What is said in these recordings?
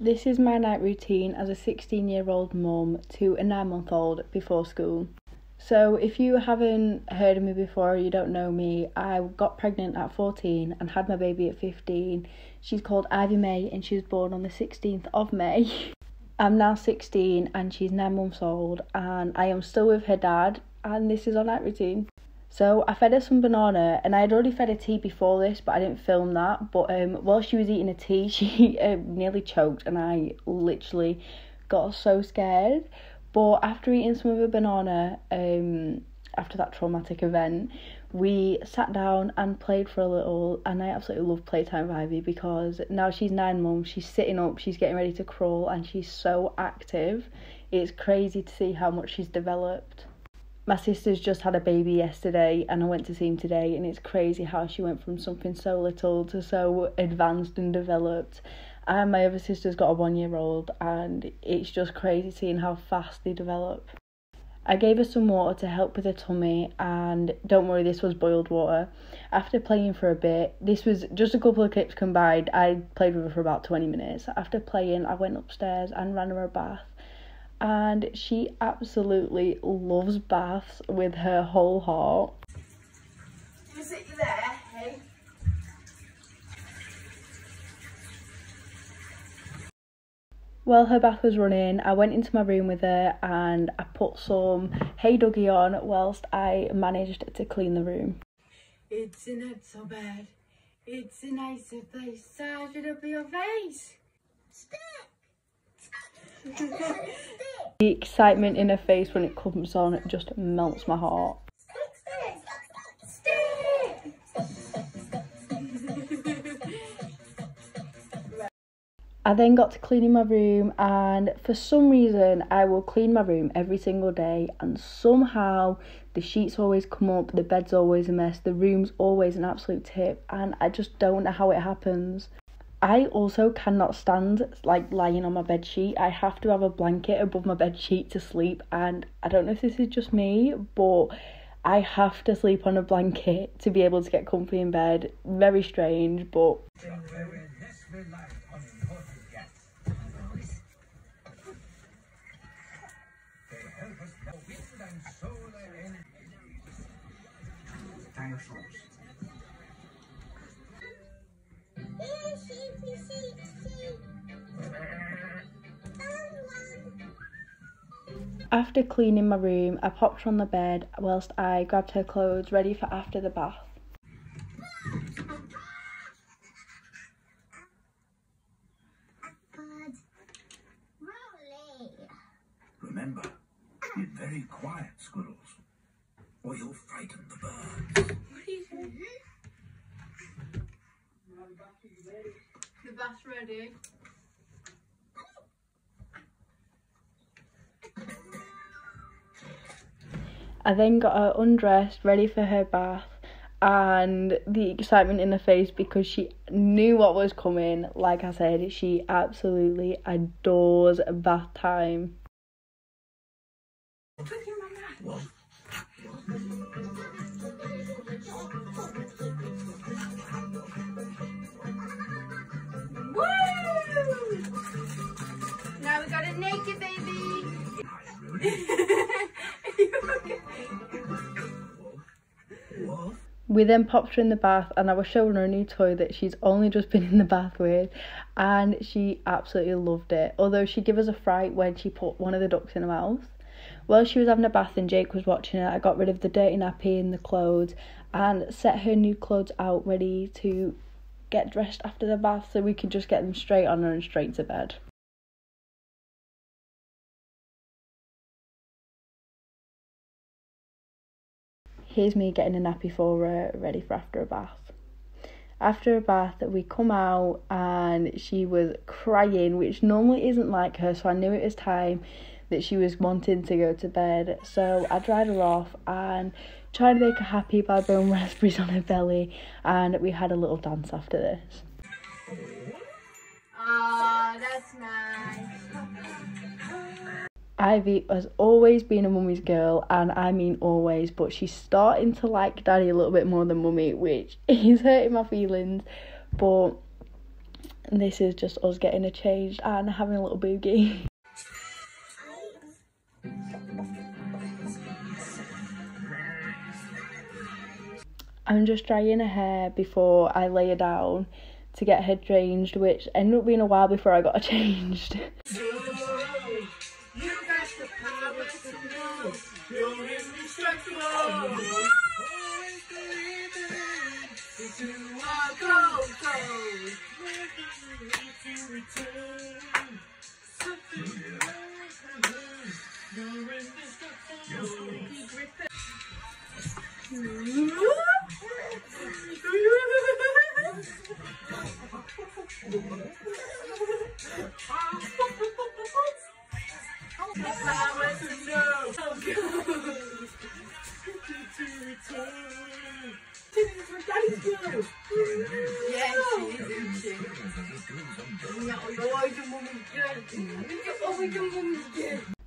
This is my night routine as a 16-year-old mum to a 9-month-old before school. So if you haven't heard of me before or you don't know me, I got pregnant at 14 and had my baby at 15. She's called Ivy May and she was born on the 16th of May. I'm now 16 and she's 9 months old and I am still with her dad and this is our night routine. So I fed her some banana and I had already fed her tea before this, but I didn't film that. But while she was eating a tea, she nearly choked and I literally got so scared. But after eating some of her banana, after that traumatic event, we sat down and played for a little, and I absolutely love playtime with Ivy because now she's 9 months, she's sitting up, she's getting ready to crawl, and she's so active. It's crazy to see how much she's developed. My sister's just had a baby yesterday and I went to see him today, and it's crazy how she went from something so little to so advanced and developed. And my other sister's got a 1-year-old and it's just crazy seeing how fast they develop. I gave her some water to help with her tummy, and don't worry, this was boiled water. After playing for a bit, this was just a couple of clips combined, I played with her for about 20 minutes. After playing, I went upstairs and ran her a bath. And she absolutely loves baths with her whole heart. You sit there, hey? While her bath was running, I went into my room with her and I put some Hey Dougie on whilst I managed to clean the room. It's not so bad. It's a nicer place. Size it up your face. The excitement in her face when it comes on just melts my heart. I then got to cleaning my room, and for some reason I will clean my room every single day and somehow the sheets always come up, the bed's always a mess, the room's always an absolute tip, and I just don't know how it happens. I also cannot stand lying on my bed sheet. I have to have a blanket above my bed sheet to sleep, and I don't know if this is just me, but I have to sleep on a blanket to be able to get comfy in bed. Very strange, but after cleaning my room, I popped her on the bed whilst I grabbed her clothes ready for after the bath. Remember, be very quiet, squirrels, or you'll frighten the birds. The bath's ready. I then got her undressed, ready for her bath, and the excitement in her face because she knew what was coming. Like I said, she absolutely adores bath time. Woo! Now we got a naked baby. We then popped her in the bath and I was showing her a new toy that she's only just been in the bath with, and she absolutely loved it, although she gave us a fright when she put one of the ducks in her mouth. While she was having a bath and Jake was watching it, I got rid of the dirty nappy and the clothes and set her new clothes out ready to get dressed after the bath so we could just get them straight on her and straight to bed. Here's me getting a nappy for her, ready for after a bath. After a bath, we come out and she was crying, which normally isn't like her, so I knew it was time that she was wanting to go to bed. So I dried her off and tried to make her happy by blowing raspberries on her belly, and we had a little dance after this. Ah, that's nice. Ivy has always been a mummy's girl, and I mean always, but she's starting to like Daddy a little bit more than Mummy, which is hurting my feelings. But And this is just us getting a changed and having a little boogie. I'm just drying her hair before I lay her down to get her changed, which ended up being a while before I got her changed.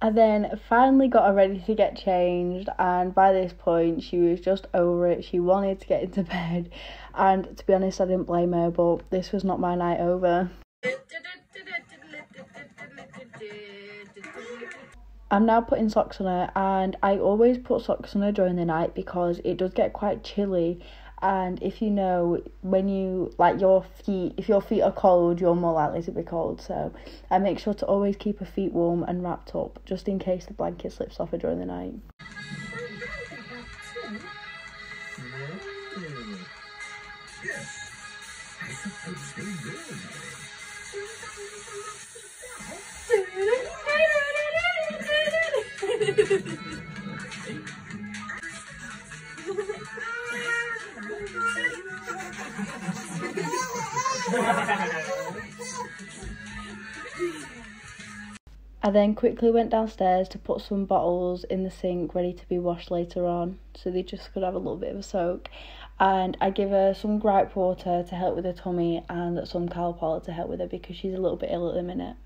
I then finally got her ready to get changed, and by this point she was just over it. She wanted to get into bed, and to be honest I didn't blame her, but this was not my night over. I'm now putting socks on her, and I always put socks on her during the night because it does get quite chilly, and if you know, when you like if your feet are cold, you're more likely to be cold. So I make sure to always keep her feet warm and wrapped up just in case the blanket slips off her during the night. I then quickly went downstairs to put some bottles in the sink ready to be washed later on, so they just could have a little bit of a soak. And I give her some gripe water to help with her tummy and some Calpol to help with her because she's a little bit ill at the minute.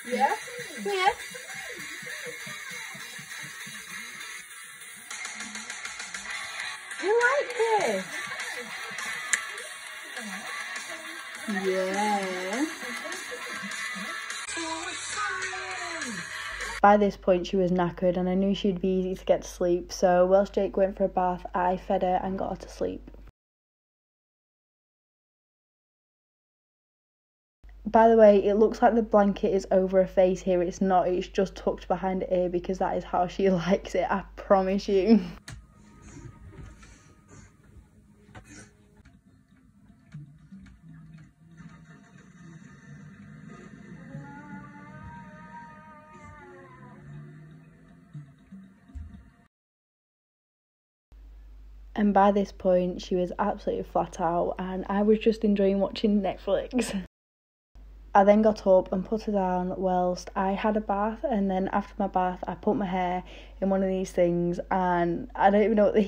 Yeah? Yeah. You like this? Yeah. By this point she was knackered and I knew she'd be easy to get to sleep, so whilst Jake went for a bath, I fed her and got her to sleep. By the way, it looks like the blanket is over her face here. It's not, it's just tucked behind her ear because that is how she likes it, I promise you. And by this point she was absolutely flat out and I was just enjoying watching Netflix. I then got up and put her down whilst I had a bath, and then after my bath I put my hair in one of these things, and I don't even know what the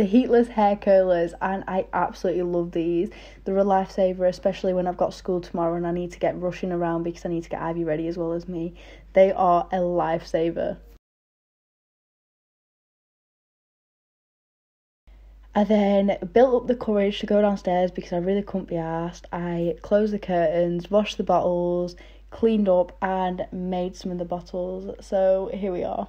heatless hair curlers, and I absolutely love these. They're a lifesaver, especially when I've got school tomorrow and I need to get rushing around because I need to get Ivy ready as well as me. They are a lifesaver. I then built up the courage to go downstairs because I really couldn't be arsed. I closed the curtains, washed the bottles, cleaned up and made some of the bottles. So here we are.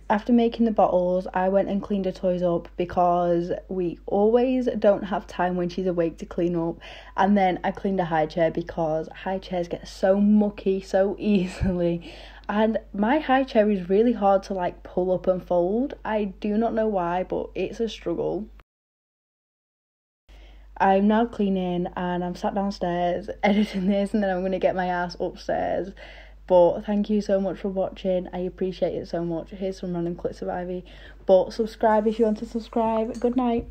After making the bottles, I went and cleaned her toys up because we always don't have time when she's awake to clean up. And then I cleaned a high chair because high chairs get so mucky so easily. And my high chair is really hard to like pull up and fold. I do not know why, but it's a struggle. I'm now cleaning and I'm sat downstairs editing this, and then I'm going to get my ass upstairs But thank you so much for watching. I appreciate it so much. Here's some random clips of Ivy. But subscribe if you want to subscribe. Good night.